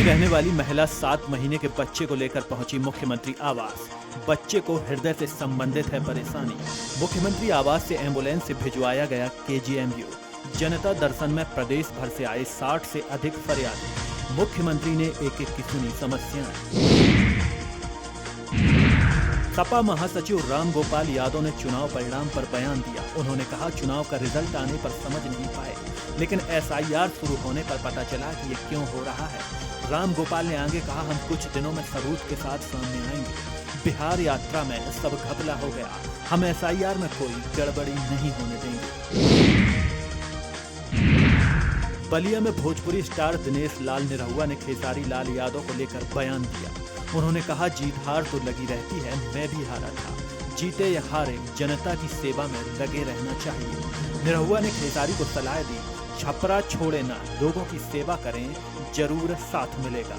में रहने वाली महिला 7 महीने के बच्चे को लेकर पहुंची मुख्यमंत्री आवास। बच्चे को हृदय से संबंधित है परेशानी। मुख्यमंत्री आवास से एम्बुलेंस से भिजवाया गया केजीएमयू। जनता दर्शन में प्रदेश भर से आए 60 से अधिक फरियादी। मुख्यमंत्री ने एक एक की सुनी समस्याएं। सपा महासचिव राम गोपाल यादव ने चुनाव परिणाम पर बयान दिया। उन्होंने कहा, चुनाव का रिजल्ट आने पर समझ नहीं पाए, लेकिन एसआईआर शुरू होने पर पता चला कि ये क्यों हो रहा है। राम गोपाल ने आगे कहा, हम कुछ दिनों में सबूत के साथ सामने आएंगे। बिहार यात्रा में सब घपला हो गया, हम एसआईआर में कोई गड़बड़ी नहीं होने देंगे। बलिया में भोजपुरी स्टार दिनेश लाल निरहुआ ने खेसारी लाल यादव को लेकर बयान दिया। उन्होंने कहा, जीत हार तो लगी रहती है, मैं भी हारा था, जीते या हारे जनता की सेवा में लगे रहना चाहिए। निरहुआ ने खेसारी को सलाह दी, छपरा छोड़े ना, लोगों की सेवा करें, जरूर साथ मिलेगा।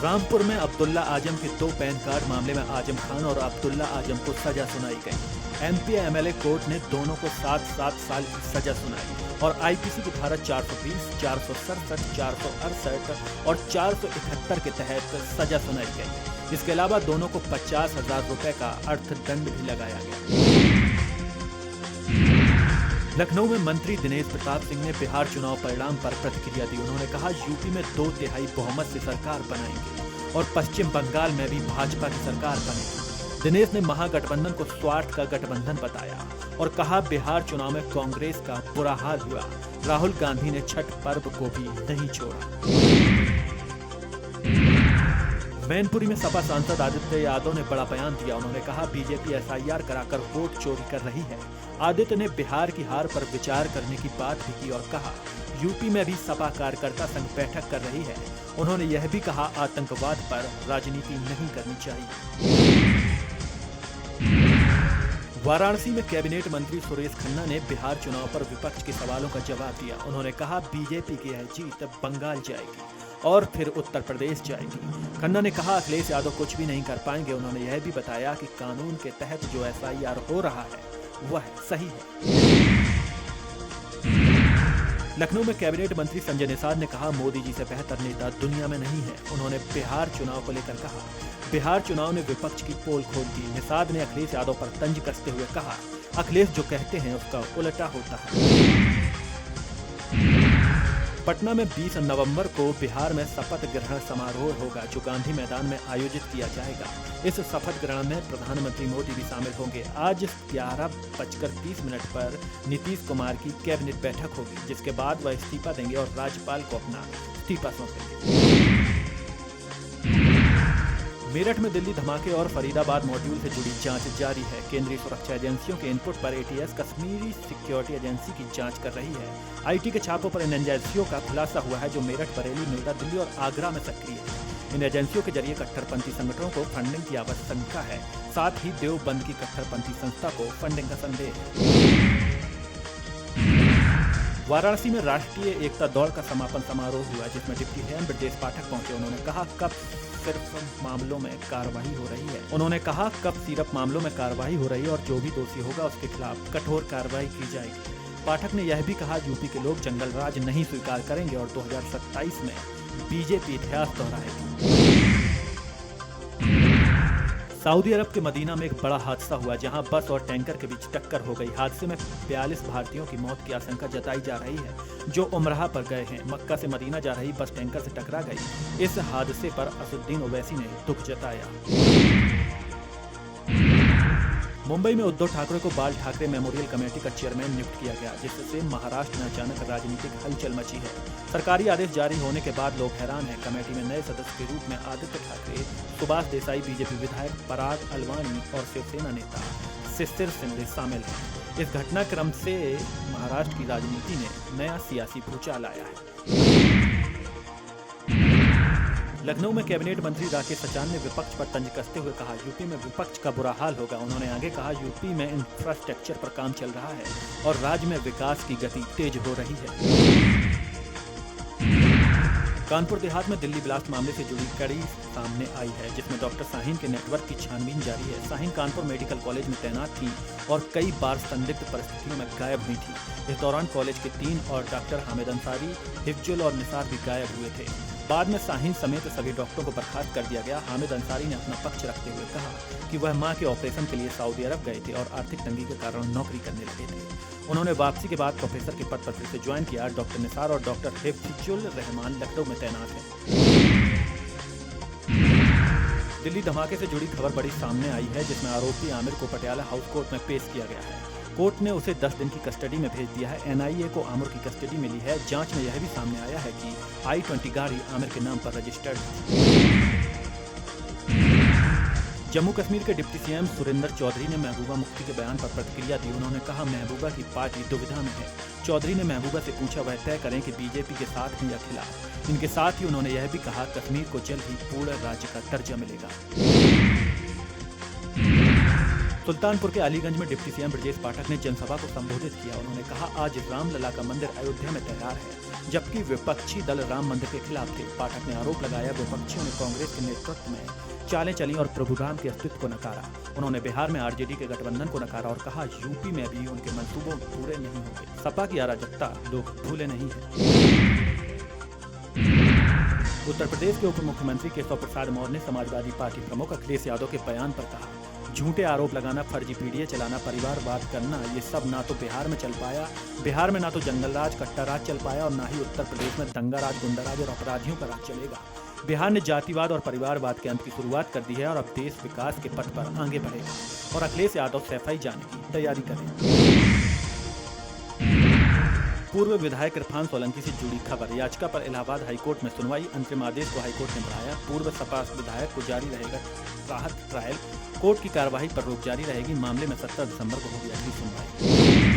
रामपुर में अब्दुल्ला आजम के 2 पैन कार्ड मामले में आजम खान और अब्दुल्ला आजम को सजा सुनाई गई। एमपी एमएलए कोर्ट ने दोनों को 7-7 साल की सजा सुनाई और आईपीसी की धारा 420, 467, 468 और 471 के तहत सजा सुनाई गई। इसके अलावा दोनों को 50,000 रुपए का अर्थदंड भी लगाया गया। लखनऊ में मंत्री दिनेश प्रताप सिंह ने बिहार चुनाव परिणाम पर प्रतिक्रिया दी। उन्होंने कहा, यूपी में 2/3 बहुमत से सरकार बनाएंगे और पश्चिम बंगाल में भी भाजपा की सरकार बनेगी। दिनेश ने महागठबंधन को स्वार्थ का गठबंधन बताया और कहा, बिहार चुनाव में कांग्रेस का बुरा हाल हुआ, राहुल गांधी ने छठ पर्व को भी नहीं छोड़ा। मैनपुरी में सपा सांसद आदित्य यादव ने बड़ा बयान दिया। उन्होंने कहा, बीजेपी एसआईआर कराकर वोट चोरी कर रही है। आदित्य ने बिहार की हार पर विचार करने की बात भी की और कहा, यूपी में भी सपा कार्यकर्ता संघ बैठक कर रही है। उन्होंने यह भी कहा, आतंकवाद पर राजनीति नहीं करनी चाहिए। वाराणसी में कैबिनेट मंत्री सुरेश खन्ना ने बिहार चुनाव पर विपक्ष के सवालों का जवाब दिया। उन्होंने कहा, बीजेपी की यह जीत बंगाल जाएगी और फिर उत्तर प्रदेश जाएगी। खन्ना ने कहा, अखिलेश यादव कुछ भी नहीं कर पाएंगे। उन्होंने यह भी बताया कि कानून के तहत जो एसआईआर हो रहा है वह सही है। लखनऊ में कैबिनेट मंत्री संजय निषाद ने कहा, मोदी जी से बेहतर नेता दुनिया में नहीं है। उन्होंने बिहार चुनाव को लेकर कहा, बिहार चुनाव ने विपक्ष की पोल खोल दी। निषाद ने अखिलेश यादव पर तंज कसते हुए कहा, अखिलेश जो कहते हैं उसका उल्टा होता है। पटना में 20 नवंबर को बिहार में शपथ ग्रहण समारोह होगा, जो गांधी मैदान में आयोजित किया जाएगा। इस शपथ ग्रहण में प्रधानमंत्री मोदी भी शामिल होंगे। आज 11:30 पर नीतीश कुमार की कैबिनेट बैठक होगी, जिसके बाद वह इस्तीफा देंगे और राज्यपाल को अपना इस्तीफा सौंपेंगे। मेरठ में दिल्ली धमाके और फरीदाबाद मॉड्यूल से जुड़ी जांच जारी है। केंद्रीय सुरक्षा एजेंसियों के इनपुट पर एटीएस कश्मीरी सिक्योरिटी एजेंसी की जांच कर रही है। आईटी के छापों पर इन एजेंसियों का खुलासा हुआ है, जो मेरठ, बरेली, नोएडा, दिल्ली और आगरा में सक्रिय है। इन एजेंसियों के जरिए कट्टरपंथी संगठनों को फंडिंग की आवश्यकता है। साथ ही देवबंद की कट्टरपंथी संस्था को फंडिंग का संदेह है। वाराणसी में राष्ट्रीय एकता दौड़ का समापन समारोह हुआ, जिसमें डिप्टी सीएम ब्रजेश पाठक पहुंचे। उन्होंने कहा, कब सिर्फ मामलों में कार्रवाई हो रही है। उन्होंने कहा, कब सिर्फ मामलों में कार्रवाई हो रही है और जो भी दोषी होगा उसके खिलाफ कठोर कार्रवाई की जाएगी। पाठक ने यह भी कहा, यूपी के लोग जंगल राज नहीं स्वीकार करेंगे और 2027 में बीजेपी इतिहास दोहराएगी। सऊदी अरब के मदीना में एक बड़ा हादसा हुआ, जहां बस और टैंकर के बीच टक्कर हो गई। हादसे में 42 भारतीयों की मौत की आशंका जताई जा रही है, जो उमराह पर गए हैं। मक्का से मदीना जा रही बस टैंकर से टकरा गई। इस हादसे पर असुद्दीन ओवैसी ने दुख जताया। मुंबई में उद्धव ठाकरे को बाल ठाकरे मेमोरियल कमेटी का चेयरमैन नियुक्त किया गया, जिससे महाराष्ट्र में अचानक राजनीतिक हलचल मची है। सरकारी आदेश जारी होने के बाद लोग हैरान हैं। कमेटी में नए सदस्य के रूप में आदित्य ठाकरे, सुभाष देसाई, बीजेपी विधायक पराग अलवानी और शिवसेना नेता शिशिर शिंदे शामिल हैं। इस घटनाक्रम से महाराष्ट्र की राजनीति ने नया सियासी भूचाल आया है। लखनऊ में कैबिनेट मंत्री राकेश सचान ने विपक्ष पर तंज कसते हुए कहा, यूपी में विपक्ष का बुरा हाल होगा। उन्होंने आगे कहा, यूपी में इंफ्रास्ट्रक्चर पर काम चल रहा है और राज्य में विकास की गति तेज हो रही है। कानपुर देहात में दिल्ली ब्लास्ट मामले से जुड़ी कड़ी सामने आई है, जिसमें डॉक्टर शाहीन के नेटवर्क की छानबीन जारी है। शाहीन कानपुर मेडिकल कॉलेज में तैनात थी और कई बार संदिग्ध परिस्थितियों में गायब हुई थी। इस दौरान कॉलेज के 3 और डॉक्टर हामिद अंसारी, हिफ्जुल और निसार भी गायब हुए थे। बाद में शाहीन समेत सभी डॉक्टरों को बर्खास्त कर दिया गया। हामिद अंसारी ने अपना पक्ष रखते हुए कहा कि वह मां के ऑपरेशन के लिए सऊदी अरब गए थे और आर्थिक तंगी के कारण नौकरी करने लगे थे। उन्होंने वापसी के बाद प्रोफेसर के पद पर फिर से ज्वाइन किया। डॉक्टर निसार और डॉक्टर हिफ्जुल रहमान लखनऊ में तैनात हैं। दिल्ली धमाके से जुड़ी खबर बड़ी सामने आई है, जिसमें आरोपी आमिर को पटियाला हाउस कोर्ट में पेश किया गया है। कोर्ट ने उसे 10 दिन की कस्टडी में भेज दिया है। एनआईए को आमिर की कस्टडी मिली है। जांच में यह भी सामने आया है कि I-20 गाड़ी आमिर के नाम पर रजिस्टर्ड है। जम्मू कश्मीर के डिप्टी सीएम सुरेंद्र चौधरी ने महबूबा मुफ्ती के बयान पर प्रतिक्रिया दी। उन्होंने कहा, महबूबा की पार्टी दुविधा में है। चौधरी ने महबूबा से पूछा वह तय करें कि बीजेपी के साथ हैं या खिलाफ। इनके साथ ही उन्होंने यह भी कहा, कश्मीर को जल्द ही पूर्ण राज्य का दर्जा मिलेगा। सुल्तानपुर के अलीगंज में डिप्टी सीएम ब्रजेश पाठक ने जनसभा को संबोधित किया। उन्होंने कहा, आज रामलला का मंदिर अयोध्या में तैयार है, जबकि विपक्षी दल राम मंदिर के खिलाफ थे। पाठक ने आरोप लगाया, विपक्षियों ने कांग्रेस के नेतृत्व में चालें चली और प्रभु राम के अस्तित्व को नकारा। उन्होंने बिहार में आरजेडी के गठबंधन को नकारा और कहा, यूपी में भी उनके मंसूबों पूरे नहीं होंगे। सपा की अराजकता लोग भूले नहीं है। उत्तर प्रदेश के उप मुख्यमंत्री केशव प्रसाद मौर्य ने समाजवादी पार्टी प्रमुख अखिलेश यादव के बयान पर कहा, झूठे आरोप लगाना, फर्जी पीडीए चलाना, परिवारवाद करना, ये सब ना तो बिहार में चल पाया। बिहार में ना तो जंगलराज, कट्टाराज चल पाया और ना ही उत्तर प्रदेश में दंगाराज, गुंडाराज और अपराधियों का राज चलेगा। बिहार ने जातिवाद और परिवारवाद के अंत की शुरुआत कर दी है और अब देश विकास के पथ पर आगे बढ़ेगा और अखिलेश यादव सफाई जाने की तैयारी करें। पूर्व विधायक इरफान सोलंकी से जुड़ी खबर। याचिका पर इलाहाबाद हाईकोर्ट में सुनवाई। अंतरिम आदेश को हाईकोर्ट ने बढ़ाया। पूर्व सपा विधायक को जारी रहेगा राहत ट्रायल। कोर्ट की कार्यवाही पर रोक जारी रहेगी। मामले में 17 दिसंबर को होगी अगली सुनवाई।